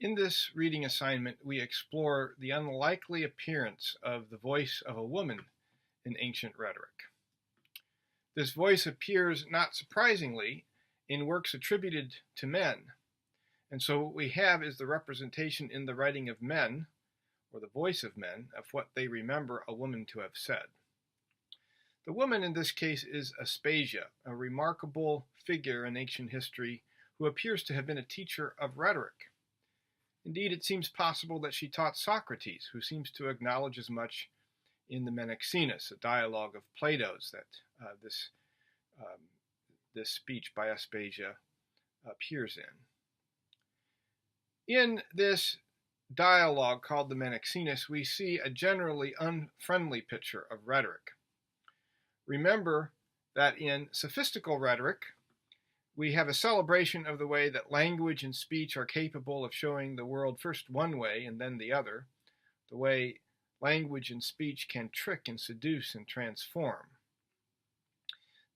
In this reading assignment, we explore the unlikely appearance of the voice of a woman in ancient rhetoric. This voice appears, not surprisingly, in works attributed to men, and so what we have is the representation in the writing of men, or the voice of men, of what they remember a woman to have said. The woman in this case is Aspasia, a remarkable figure in ancient history who appears to have been a teacher of rhetoric. Indeed, it seems possible that she taught Socrates, who seems to acknowledge as much in the Menexenus, a dialogue of Plato's that this speech by Aspasia appears in. In this dialogue called the Menexenus, we see a generally unfriendly picture of rhetoric. Remember that in sophistical rhetoric, we have a celebration of the way that language and speech are capable of showing the world first one way and then the other, the way language and speech can trick and seduce and transform.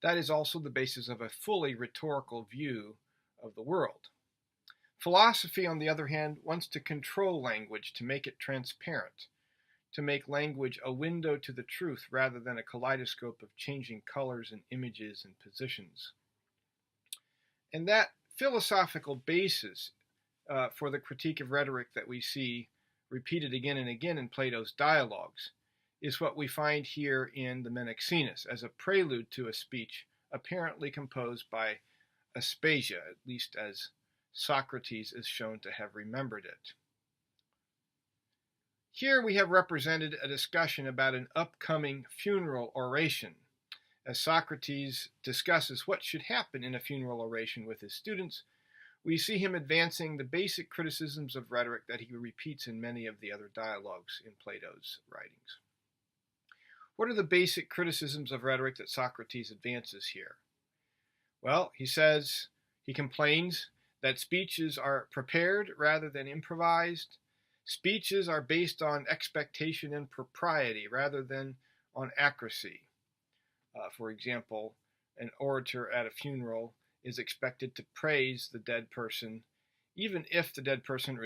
That is also the basis of a fully rhetorical view of the world. Philosophy, on the other hand, wants to control language to make it transparent, to make language a window to the truth rather than a kaleidoscope of changing colors and images and positions. And that philosophical basis for the critique of rhetoric that we see repeated again and again in Plato's dialogues is what we find here in the Menexenus as a prelude to a speech apparently composed by Aspasia, at least as Socrates is shown to have remembered it. Here we have represented a discussion about an upcoming funeral oration, as Socrates discusses what should happen in a funeral oration with his students. We see him advancing the basic criticisms of rhetoric that he repeats in many of the other dialogues in Plato's writings. What are the basic criticisms of rhetoric that Socrates advances here? Well, he complains that speeches are prepared rather than improvised. Speeches are based on expectation and propriety rather than on accuracy. For example, an orator at a funeral is expected to praise the dead person, even if the dead person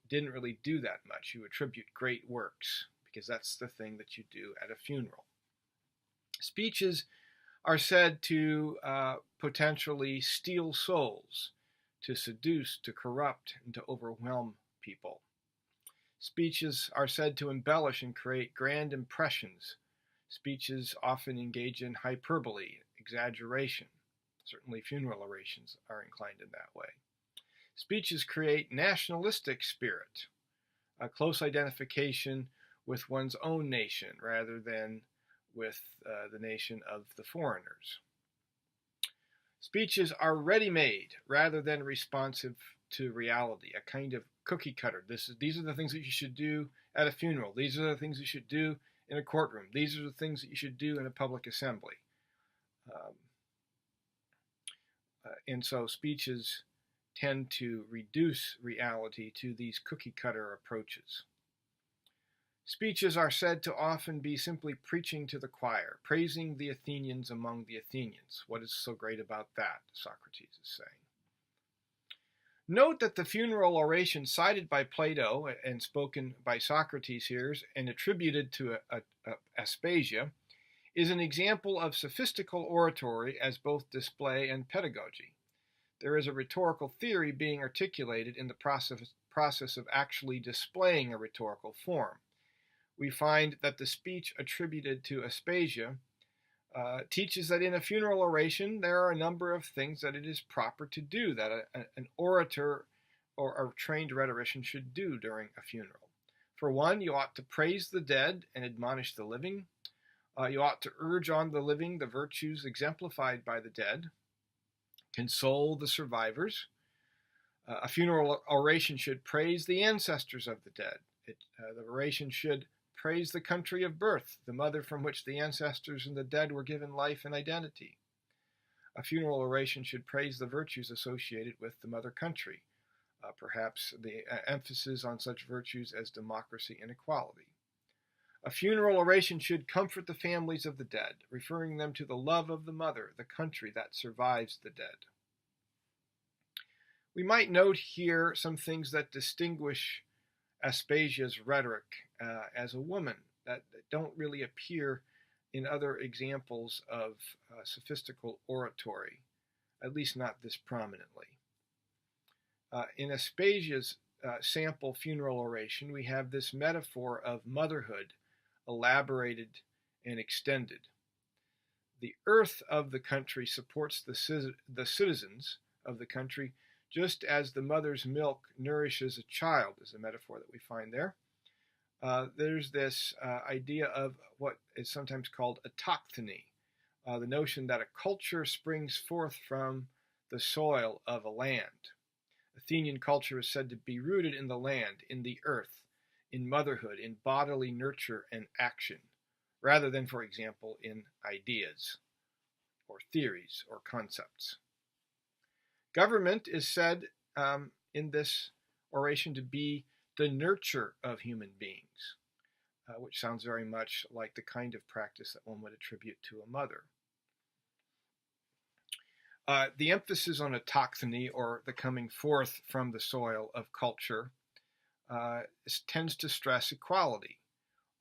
didn't really do that much. You attribute great works, because that's the thing that you do at a funeral. Speeches are said to potentially steal souls, to seduce, to corrupt, and to overwhelm people. Speeches are said to embellish and create grand impressions. Speeches often engage in hyperbole, exaggeration. Certainly funeral orations are inclined in that way. Speeches create nationalistic spirit, a close identification with one's own nation rather than with the nation of the foreigners. Speeches are ready-made rather than responsive to reality, a kind of cookie cutter. These are the things that you should do at a funeral. These are the things you should do in a courtroom. These are the things that you should do in a public assembly. And so speeches tend to reduce reality to these cookie cutter approaches. Speeches are said to often be simply preaching to the choir, praising the Athenians among the Athenians. What is so great about that, Socrates is saying. Note that the funeral oration cited by Plato and spoken by Socrates here and attributed to Aspasia is an example of sophistical oratory as both display and pedagogy. There is a rhetorical theory being articulated in the process of actually displaying a rhetorical form. We find that the speech attributed to Aspasia teaches that in a funeral oration there are a number of things that it is proper to do, that an orator or a trained rhetorician should do during a funeral. For one, you ought to praise the dead and admonish the living. You ought to urge on the living the virtues exemplified by the dead, console the survivors. A funeral oration should praise the ancestors of the dead. The oration should praise the country of birth, the mother from which the ancestors and the dead were given life and identity. A funeral oration should praise the virtues associated with the mother country, perhaps the emphasis on such virtues as democracy and equality. A funeral oration should comfort the families of the dead, referring them to the love of the mother, the country that survives the dead. We might note here some things that distinguish Aspasia's rhetoric as a woman that don't really appear in other examples of sophistical oratory, at least not this prominently. In Aspasia's sample funeral oration, we have this metaphor of motherhood elaborated and extended. The earth of the country supports the citizens of the country just as the mother's milk nourishes a child, is a metaphor that we find there. There's this idea of what is sometimes called autochthony, the notion that a culture springs forth from the soil of a land. Athenian culture is said to be rooted in the land, in the earth, in motherhood, in bodily nurture and action, rather than, for example, in ideas or theories or concepts. Government is said in this oration to be the nurture of human beings, which sounds very much like the kind of practice that one would attribute to a mother. The emphasis on autochthony, or the coming forth from the soil of culture, tends to stress equality.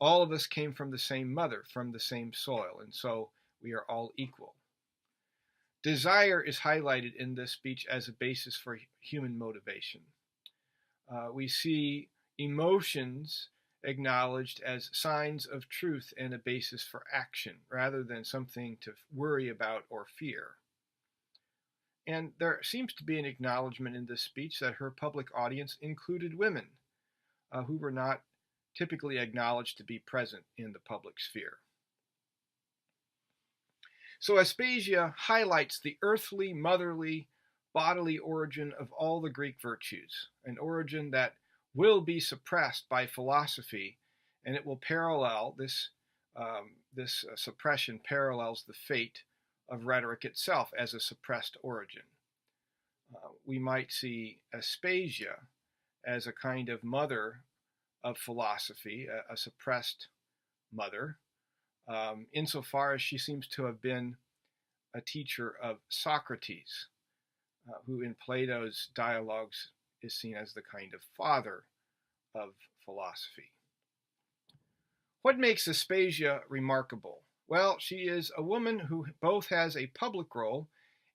All of us came from the same mother, from the same soil, and so we are all equal. Desire is highlighted in this speech as a basis for human motivation. We see emotions acknowledged as signs of truth and a basis for action, rather than something to worry about or fear. And there seems to be an acknowledgement in this speech that her public audience included women who were not typically acknowledged to be present in the public sphere. So Aspasia highlights the earthly, motherly, bodily origin of all the Greek virtues, an origin that will be suppressed by philosophy, and it will parallel this suppression parallels the fate of rhetoric itself as a suppressed origin. We might see Aspasia as a kind of mother of philosophy, a suppressed mother, insofar as she seems to have been a teacher of Socrates, who in Plato's dialogues is seen as the kind of father of philosophy. What makes Aspasia remarkable? Well, she is a woman who both has a public role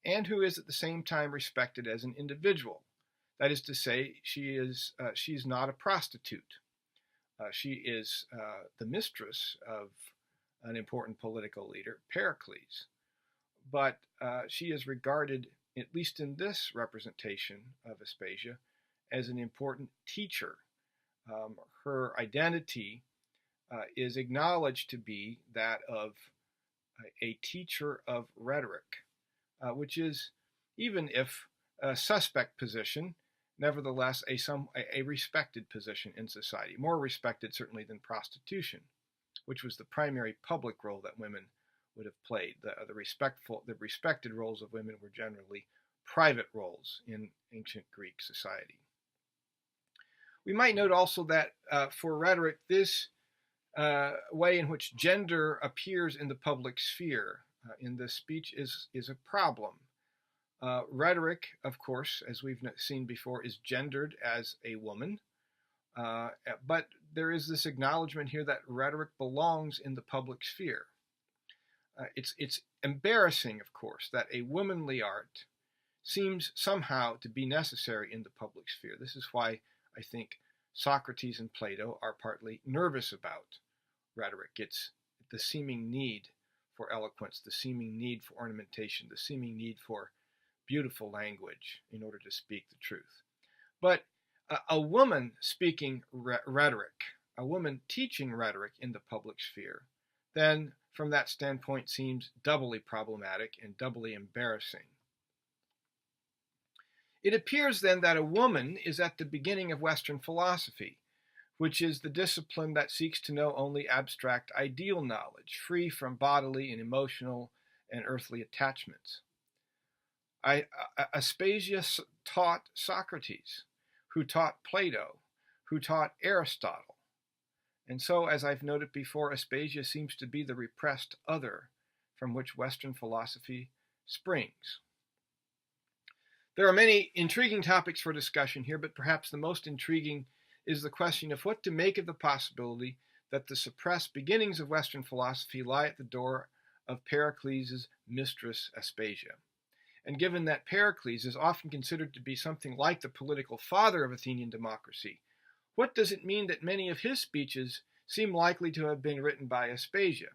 and who is at the same time respected as an individual. That is to say, she's not a prostitute. She is the mistress of an important political leader, Pericles. But she is regarded, at least in this representation of Aspasia, as an important teacher. Her identity is acknowledged to be that of a teacher of rhetoric, which is, even if a suspect position, nevertheless a respected position in society, more respected certainly than prostitution, which was the primary public role that women would have played. The respected roles of women were generally private roles in ancient Greek society. We might note also that for rhetoric, this way in which gender appears in the public sphere in this speech is a problem. Rhetoric, of course, as we've seen before, is gendered as a woman, but there is this acknowledgement here that rhetoric belongs in the public sphere. It's embarrassing, of course, that a womanly art seems somehow to be necessary in the public sphere. This is why I think Socrates and Plato are partly nervous about rhetoric. It's the seeming need for eloquence, the seeming need for ornamentation, the seeming need for beautiful language in order to speak the truth. But a woman speaking rhetoric, a woman teaching rhetoric in the public sphere, then from that standpoint seems doubly problematic and doubly embarrassing. It appears then that a woman is at the beginning of Western philosophy, which is the discipline that seeks to know only abstract ideal knowledge, free from bodily and emotional and earthly attachments. Aspasia taught Socrates, who taught Plato, who taught Aristotle. And so, as I've noted before, Aspasia seems to be the repressed other from which Western philosophy springs. There are many intriguing topics for discussion here, but perhaps the most intriguing is the question of what to make of the possibility that the suppressed beginnings of Western philosophy lie at the door of Pericles' mistress Aspasia. And given that Pericles is often considered to be something like the political father of Athenian democracy, what does it mean that many of his speeches seem likely to have been written by Aspasia?